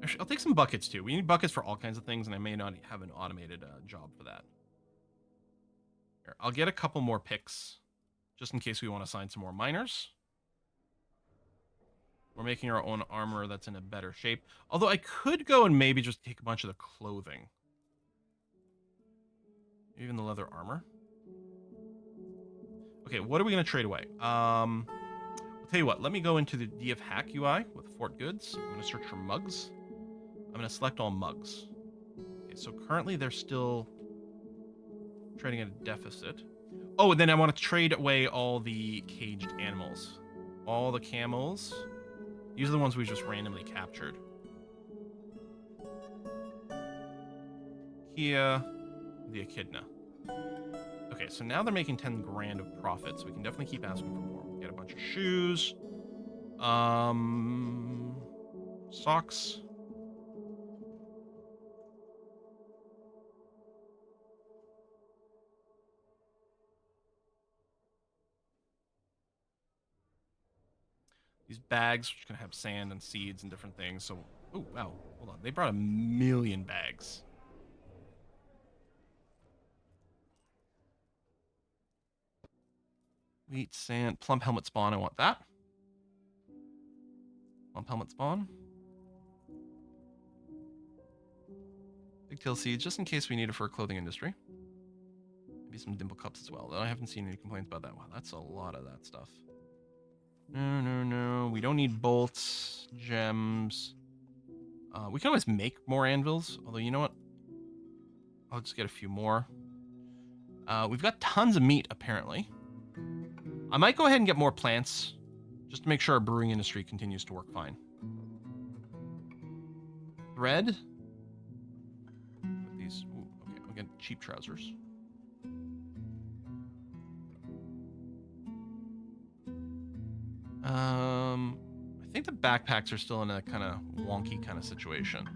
Actually, I'll take some buckets too. We need buckets for all kinds of things, and I may not have an automated job for that. Here, I'll get a couple more picks, just in case we want to assign some more miners. We're making our own armor that's in a better shape. Although I could go and maybe just take a bunch of the clothing. Even the leather armor. Okay, what are we going to trade away? I'll tell you what. Let me go into the DF Hack UI with Fort Goods. I'm going to search for mugs. I'm going to select all mugs. Okay, so currently they're still trading at a deficit. Oh, and then I want to trade away all the caged animals. All the camels. These are the ones we just randomly captured. Here, the echidna. Okay, so now they're making 10 grand of profit, so we can definitely keep asking for more. We'll get a bunch of shoes. Socks. These bags, which are going to have sand and seeds and different things. So, oh, wow. Hold on. They brought 1,000,000 bags. Wheat, sand, plump helmet spawn. I want that. Plump helmet spawn. Pigtail seeds, just in case we need it for a clothing industry. Maybe some dimple cups as well. Though I haven't seen any complaints about that. Wow, that's a lot of that stuff. No. We don't need bolts, gems. We can always make more anvils. Although, you know what? I'll just get a few more. We've got tons of meat, apparently. I might go ahead and get more plants, just to make sure our brewing industry continues to work fine. Thread. Put these. Ooh, okay, I'll get cheap trousers. I think the backpacks are still in a kind of wonky kind of situation.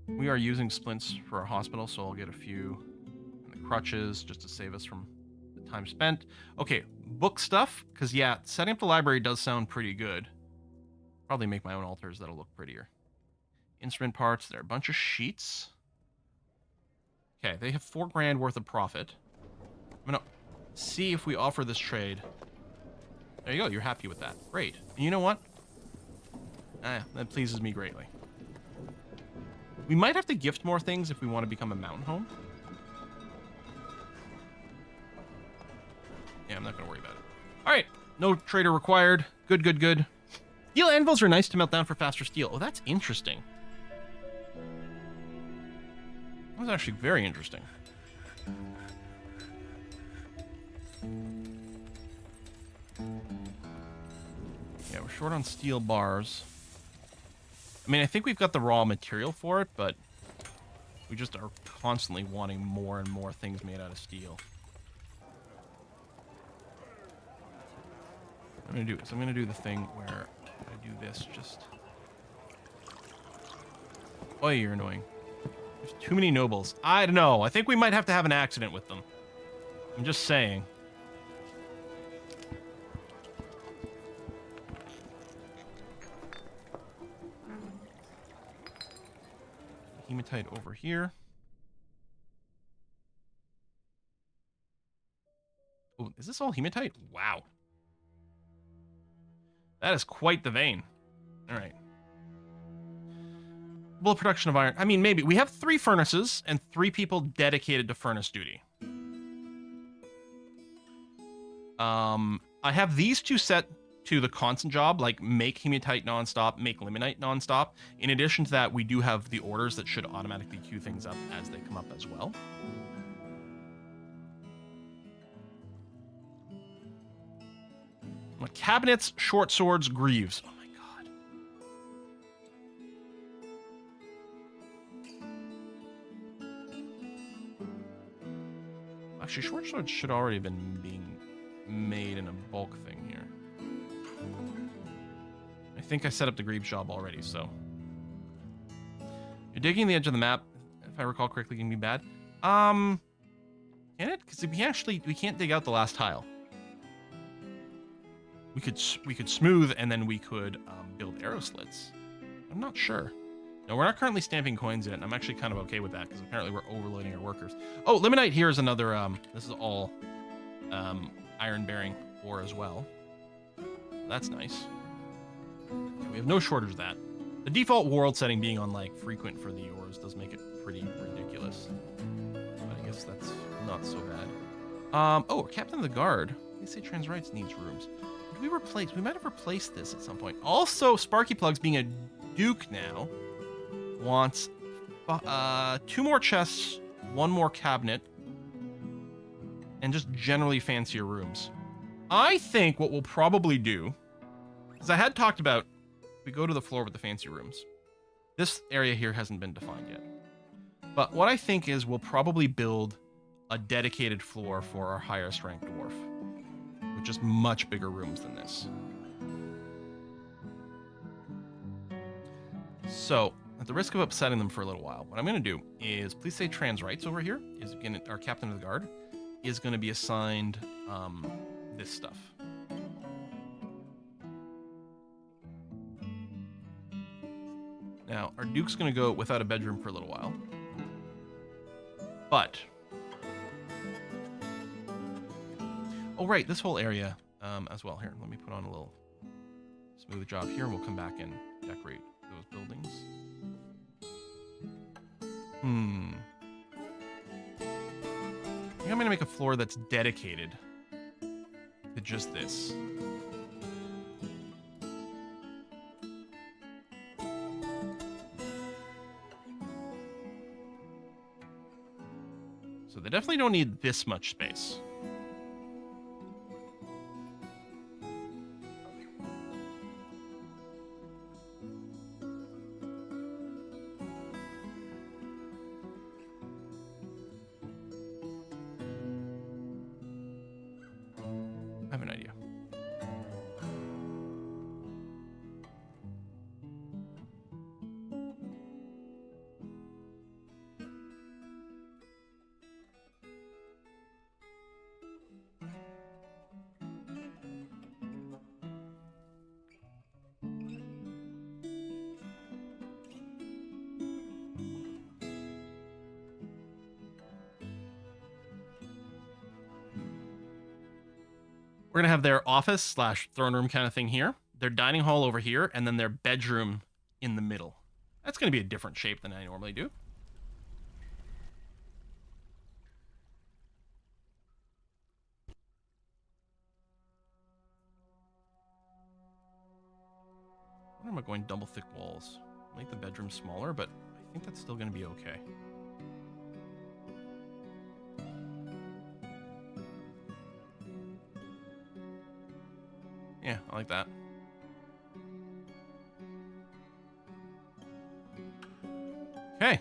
We are using splints for our hospital, so I'll get a few in the crutches just to save us from the time spent. Okay, book stuff, because yeah, setting up the library does sound pretty good. Probably make my own altars that'll look prettier. Instrument parts, there are a bunch of sheets. Okay, they have 4 grand worth of profit. I'm gonna see if we offer this trade. There you go, you're happy with that. Great. And you know what? That pleases me greatly. We might have to gift more things if we want to become a mountain home. Yeah, I'm not going to worry about it. All right, no trader required. Good. Steel anvils are nice to melt down for faster steel. Oh, that's interesting. That was actually very interesting. Yeah, we're short on steel bars. I mean, I think we've got the raw material for it, but we just are constantly wanting more and more things made out of steel. What I'm going to do is I'm going to do the thing where I do this just... Oh, you're annoying. There's too many nobles. I don't know. I think we might have to have an accident with them. I'm just saying. Hematite over here. Oh, is this all hematite? Wow. That is quite the vein. All right. Well, production of iron. I mean, maybe. We have 3 furnaces and 3 people dedicated to furnace duty. I have these 2 set to the constant job, like make hematite nonstop, make limonite nonstop. In addition to that, we do have the orders that should automatically queue things up as they come up as well. Cabinets, short swords, greaves. Oh my god. Actually, short swords should already have been being made in a bulk thing here. I think I set up the greaves job already, so. You're digging the edge of the map, if I recall correctly, can be bad. Can it? Because we can't dig out the last tile. could smooth and then we could build arrow slits. I'm not sure. No, we're not currently stamping coins yet, and I'm actually kind of okay with that because apparently we're overloading our workers. Oh, limonite here is another. This is all iron-bearing ore as well. That's nice. Okay, we have no shortage of that. The default world setting being on like frequent for the ores does make it pretty ridiculous. But I guess that's not so bad. Oh, Captain of the Guard. They say Transrites needs rooms. Did we replace? We might have replaced this at some point. Also, Sparky Plugs being a Duke now wants 2 more chests, 1 more cabinet, and just generally fancier rooms. I think what we'll probably do, because I had talked about, we go to the floor with the fancy rooms. This area here hasn't been defined yet. But what I think is we'll probably build a dedicated floor for our highest ranked dwarf, with just much bigger rooms than this. So, at the risk of upsetting them for a little while, what I'm going to do is, please say Transrites over here, is gonna, our Captain of the Guard, is going to be assigned this stuff. Now, our Duke's going to go without a bedroom for a little while. But... oh, right, this whole area as well. Here, let me put on a little smooth job here, and we'll come back and decorate those buildings. I think I'm going to make a floor that's dedicated to just this. So they definitely don't need this much space. I have an idea. We're going to have their office slash throne room kind of thing here, their dining hall over here, and then their bedroom in the middle. That's going to be a different shape than I normally do. Why am I going double thick walls? Make the bedroom smaller, but I think that's still going to be okay. Yeah, I like that. Okay.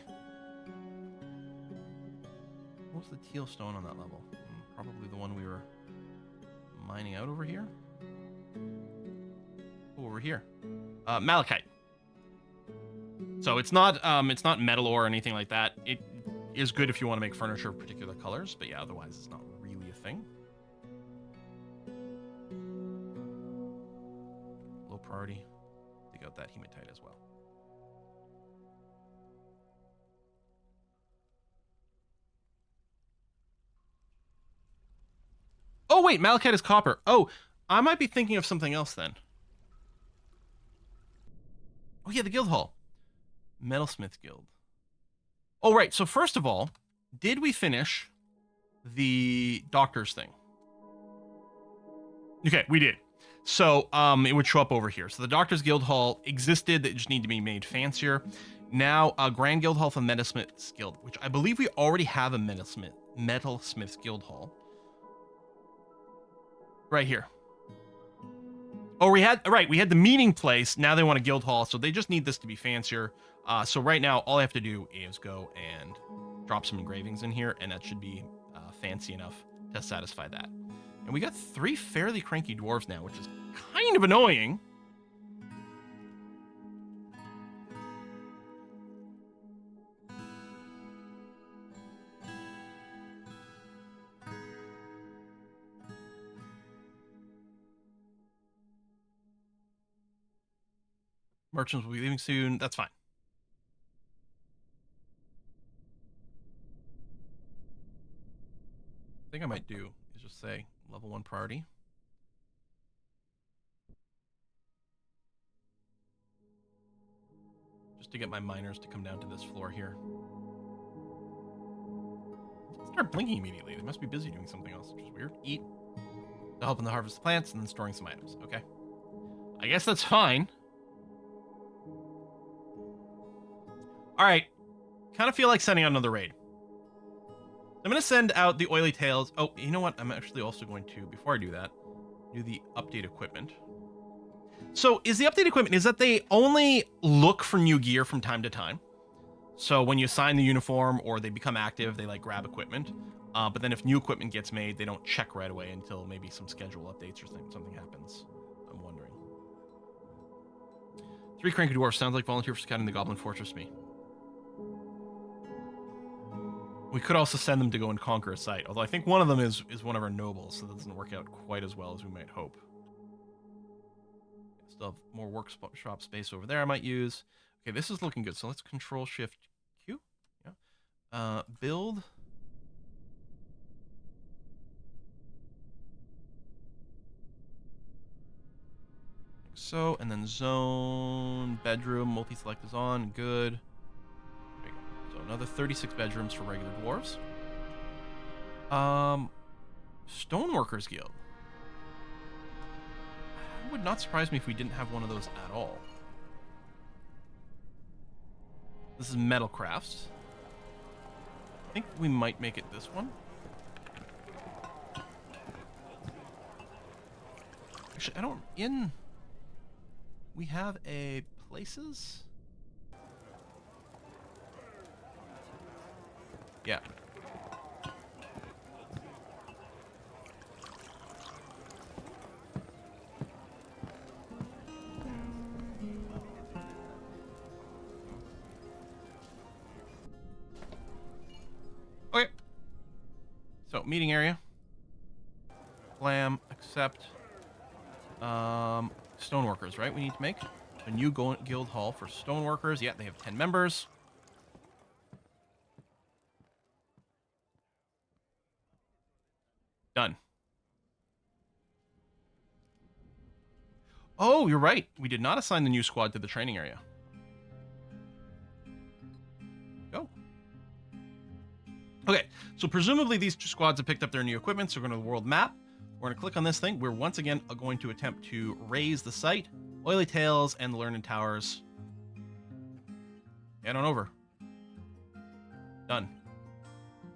What's the teal stone on that level? Probably the one we were mining out over here. Oh, over here. Malachite. So it's not metal ore or anything like that. It is good if you want to make furniture of particular colors, but yeah, otherwise it's not really a thing. Low priority. Dig out that hematite as well. Oh wait, malachite is copper. Oh, I might be thinking of something else then. Oh yeah, the guild hall. Metalsmith Guild. Oh right, so first of all, did we finish the doctor's thing? Okay, we did. So it would show up over here. So the Doctor's Guild Hall existed. It just needed to be made fancier. Now, a Grand Guild Hall for Metalsmith's Guild, which I believe we already have a Metalsmith's Guild Hall. Right here. Oh, we had the meeting place. Now they want a guild hall, so they just need this to be fancier. So right now, all I have to do is go and drop some engravings in here, and that should be fancy enough to satisfy that. And we got 3 fairly cranky dwarves now, which is kind of annoying. Merchants will be leaving soon. That's fine. I think I might do is just say level 1 priority. Just to get my miners to come down to this floor here. Start blinking immediately. They must be busy doing something else, which is weird. Eat. To help in the harvest of plants and then storing some items. Okay. I guess that's fine. Alright. Kind of feel like sending out another raid. I'm going to send out the oily tails. Oh, you know what? I'm actually also going to, before I do that, do the update equipment. So is the update equipment, is that they only look for new gear from time to time. So when you assign the uniform or they become active, they like grab equipment. But then if new equipment gets made, they don't check right away until maybe some schedule updates or something happens. I'm wondering. 3 cranky dwarfs sounds like volunteer for scouting the Goblin Fortress to me. We could also send them to go and conquer a site, although I think one of them is one of our nobles, so that doesn't work out quite as well as we might hope. Still have more workshop space over there I might use. Okay, this is looking good, so let's Control-Shift-Q. Yeah. Build. Like so, and then zone, bedroom, multi-select is on, good. So another 36 bedrooms for regular dwarves. Stoneworkers Guild. It would not surprise me if we didn't have one of those at all. This is metal crafts. I think we might make it this one. Actually, I don't... We have a places? Yeah. Okay. So, meeting area. Glam, accept. Stoneworkers, right? We need to make a new guild hall for stoneworkers. Yeah, they have 10 members. Done. Oh, you're right. We did not assign the new squad to the training area. Go. Okay, so presumably these 2 squads have picked up their new equipment, so we're going to the world map. We're going to click on this thing. We're once again going to attempt to raise the site. Oily Tails and the Learning Towers. Head on over. Done.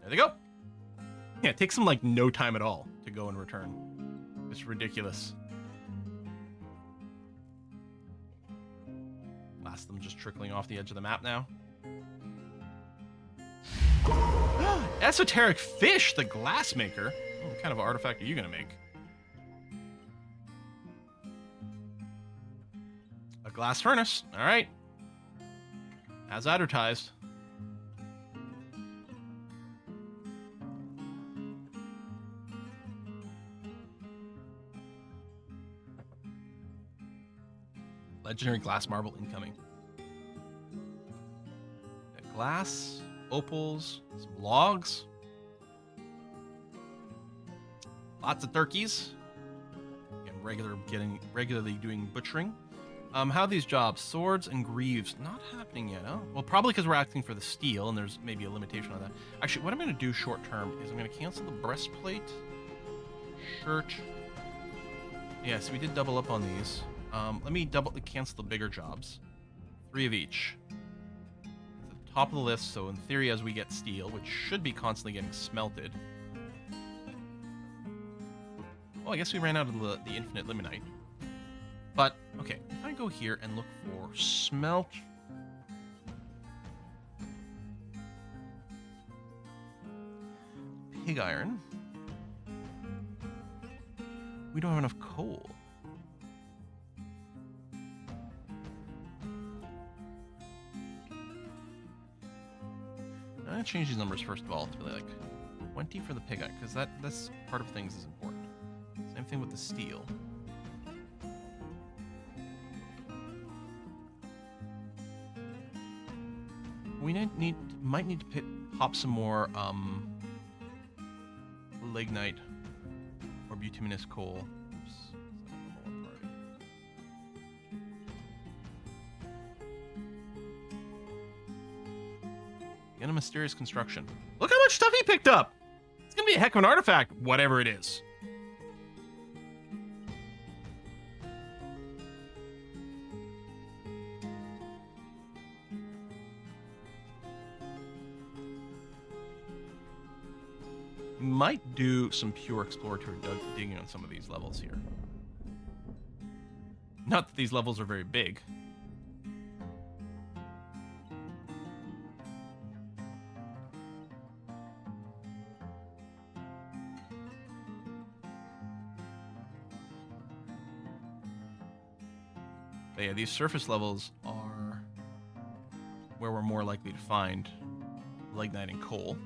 There they go. Yeah, it takes them like no time at all to go and return. It's ridiculous. Last of them just trickling off the edge of the map now. Esoteric Fish, the Glassmaker. Oh, what kind of artifact are you going to make? A glass furnace. All right. As advertised. Legendary glass marble incoming. Got glass, opals, some logs. Lots of turkeys. Again, regularly doing butchering. How are these jobs? Swords and greaves. Not happening yet, huh? Well, probably because we're asking for the steel, and there's maybe a limitation on that. Actually, what I'm going to do short term is I'm going to cancel the breastplate. Shirt. Yeah, so we did double up on these. Let me cancel the bigger jobs. 3 of each. At the top of the list, so in theory, as we get steel, which should be constantly getting smelted. Oh, I guess we ran out of the infinite limonite. But, okay, if I go here and look for smelt. Pig iron. We don't have enough coal. I'm going to change these numbers first of all to be like 20 for the pig iron, because that's part of things is important. Same thing with the steel. We might need to pop some more lignite or bituminous coal. Oops. In a mysterious construction. Look how much stuff he picked up! It's gonna be a heck of an artifact, whatever it is. Might do some pure exploratory digging on some of these levels here. Not that these levels are very big. But yeah, these surface levels are where we're more likely to find lignite and coal.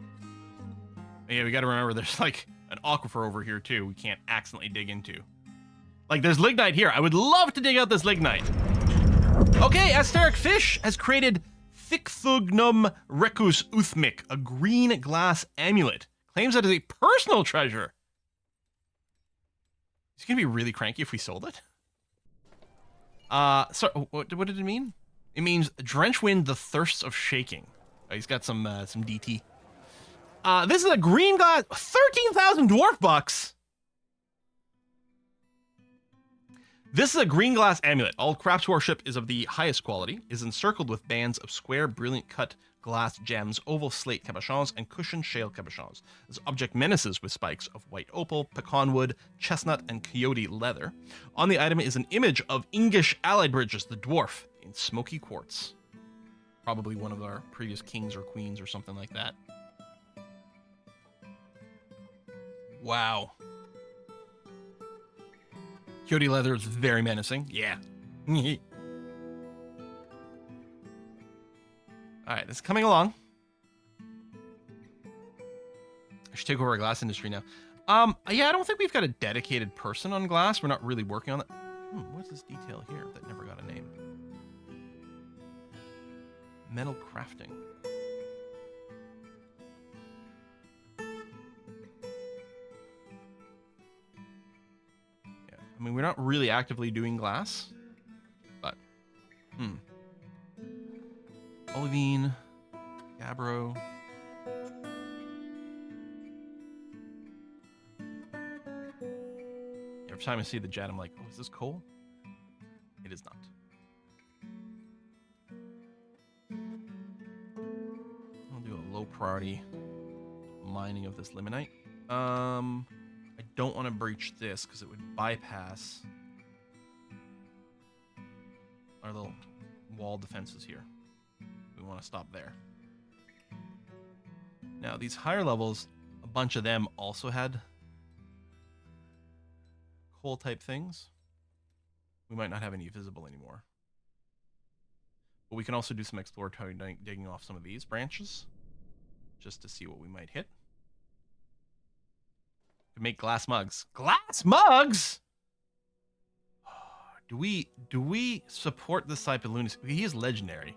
But yeah, we gotta remember there's like an aquifer over here too we can't accidentally dig into. Like there's lignite here. I would love to dig out this lignite. Okay, Asteric Fish has created Thicthugnum Recus Uthmic, a green glass amulet. Claims that is a personal treasure. Is he gonna be really cranky if we sold it? So what did it mean? It means Drenchwind, the thirsts of shaking. Oh, he's got some DT. This is a green glass, 13,000 dwarf bucks. This is a green glass amulet. All craftsmanship is of the highest quality, is encircled with bands of square, brilliant cut glass gems, oval slate cabochons, and cushioned shale cabochons. This object menaces with spikes of white opal, pecan wood, chestnut, and coyote leather. On the item is an image of English allied bridges, the Dwarf, in smoky quartz. Probably one of our previous kings or queens or something like that. Wow. Coyote leather is very menacing. Yeah. Alright, this is coming along. I should take over our glass industry now. Yeah, I don't think we've got a dedicated person on glass. We're not really working on that. What's this detail here that never got a name? Metal crafting. Yeah, I mean, we're not really actively doing glass, but, Olivine, Gabbro. Every time I see the jet, I'm like, oh, is this coal? It is not. I'll do a low priority mining of this limonite. I don't want to breach this because it would bypass our little wall defenses here. We want to stop there. Now, these higher levels, a bunch of them also had coal type things. We might not have any visible anymore. But we can also do some exploratory digging off some of these branches just to see what we might hit. We can make glass mugs. Glass mugs? Do we support this type of lunacy? He is legendary.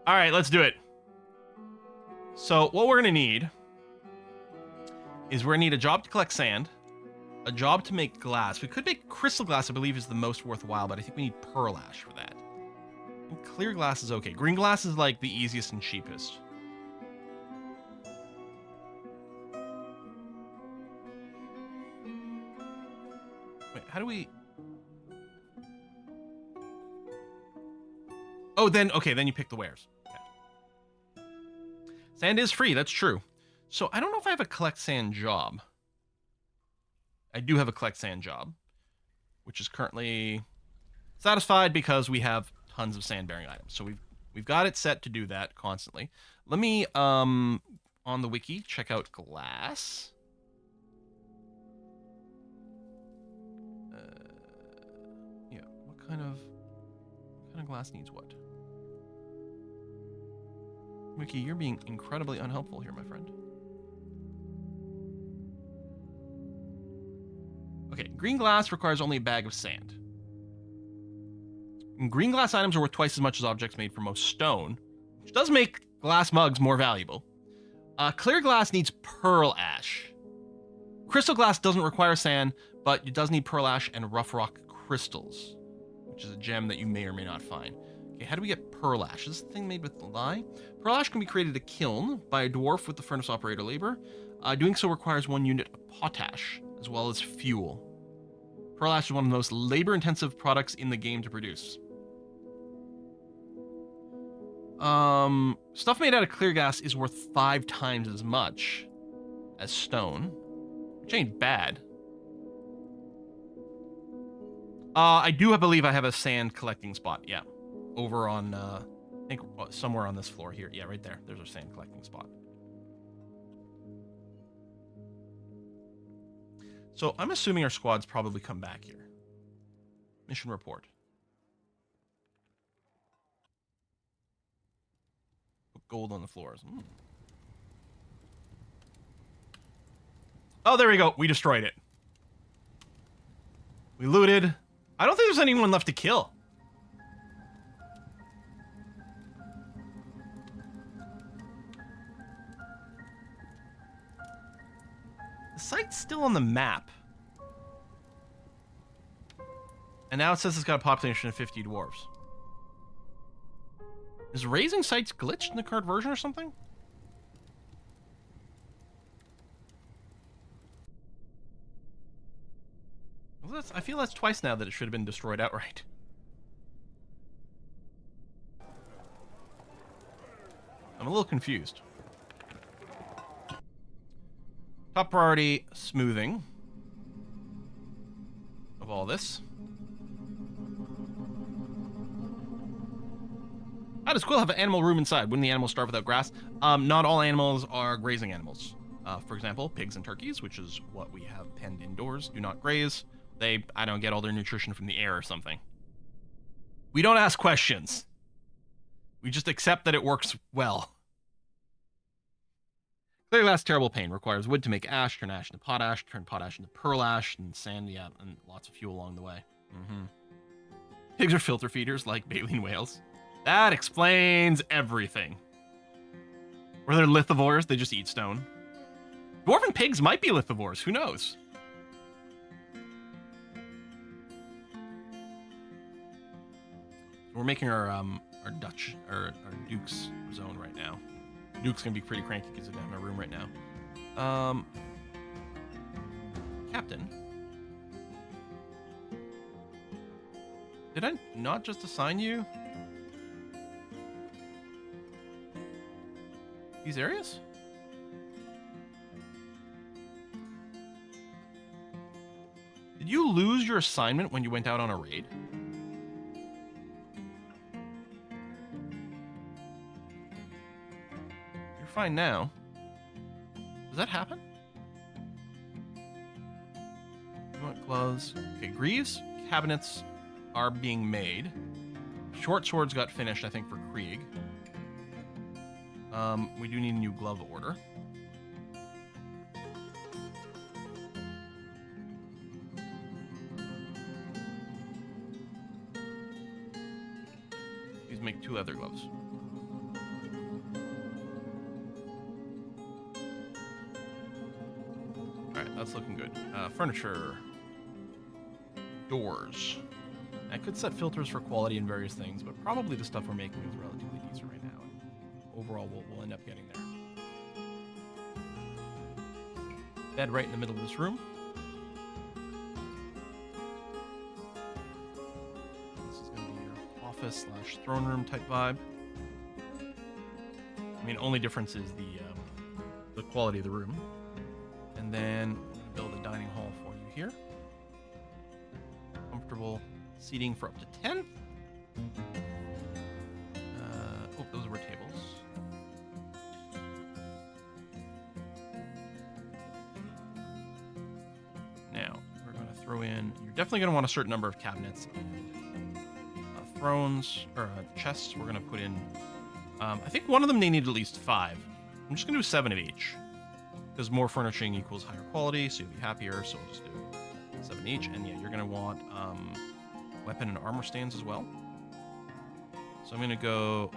All right, let's do it. So what we're gonna need is we're gonna need a job to collect sand, a job to make glass. We could make crystal glass, I believe, is the most worthwhile, but I think we need pearl ash for that. And clear glass is okay. Green glass is like the easiest and cheapest. Wait, how do we... Oh, then, okay, then you pick the wares. Okay. Sand is free, that's true. So I don't know if I have a collect sand job. I do have a collect sand job, which is currently satisfied because we have tons of sand bearing items. So we've got it set to do that constantly. Let me on the wiki check out glass. Yeah, what kind of glass needs what? Wiki, you're being incredibly unhelpful here, my friend. Okay, green glass requires only a bag of sand. And green glass items are worth twice as much as objects made from most stone, which does make glass mugs more valuable. Clear glass needs pearl ash. Crystal glass doesn't require sand, but it does need pearl ash and rough rock crystals, which is a gem that you may or may not find. Okay, how do we get pearl ash? Is this thing made with lye? Pearl ash can be created at a kiln by a dwarf with the furnace operator labor. Doing so requires 1 unit of potash, as well as fuel. Pearl ash is one of the most labor-intensive products in the game to produce. Stuff made out of clear glass is worth 5 times as much as stone, which ain't bad. I do believe I have a sand collecting spot, yeah. Over on, I think somewhere on this floor here. Yeah, right there. There's our sand collecting spot. So I'm assuming our squad's probably come back here. Mission report. Put gold on the floors. Oh, there we go. We destroyed it. We looted. I don't think there's anyone left to kill. The site's still on the map. And now it says it's got a population of 50 dwarves. Is raising sites glitched in the current version or something? Well, I feel that's twice now that it should have been destroyed outright. I'm a little confused. Top priority, smoothing of all this. How does Quill have an animal room inside? Wouldn't the animals starve without grass? Not all animals are grazing animals. For example, pigs and turkeys, which is what we have penned indoors, do not graze. They, I don't get all their nutrition from the air or something. We don't ask questions. We just accept that it works well. Clear glass, terrible pain. Requires wood to make ash, turn ash into potash, turn potash into pearl ash, and sand, yeah, and lots of fuel along the way. Pigs are filter feeders like baleen whales. That explains everything. Or they're lithivores, they just eat stone. Dwarven pigs might be lithivores, who knows? We're making our Duke's zone right now. Duke's gonna be pretty cranky because he doesn't have a room right now. Captain. Did I not just assign you these areas? Did you lose your assignment when you went out on a raid? You're fine now. Does that happen? You want gloves? Okay, greaves, cabinets are being made. Short swords got finished, I think, for Krieg. We do need a new glove order. These make 2 leather gloves. Alright, that's looking good. Furniture. Doors. I could set filters for quality and various things, but probably the stuff we're making is relatively decent right now. Overall, we'll end up getting there. Bed right in the middle of this room. This is going to be your office / throne room type vibe. I mean, only difference is the quality of the room. And then I'm going to build a dining hall for you here. Comfortable seating for up to 10. Oh, those were tables. Now, we're going to throw in... You're definitely going to want a certain number of cabinets and thrones, or chests. We're going to put in... I think one of them, they need at least 5. I'm just going to do 7 of each. Because more furnishing equals higher quality, so you'll be happier, so we'll just do 7 each. And yeah, you're going to want weapon and armor stands as well. So I'm going to go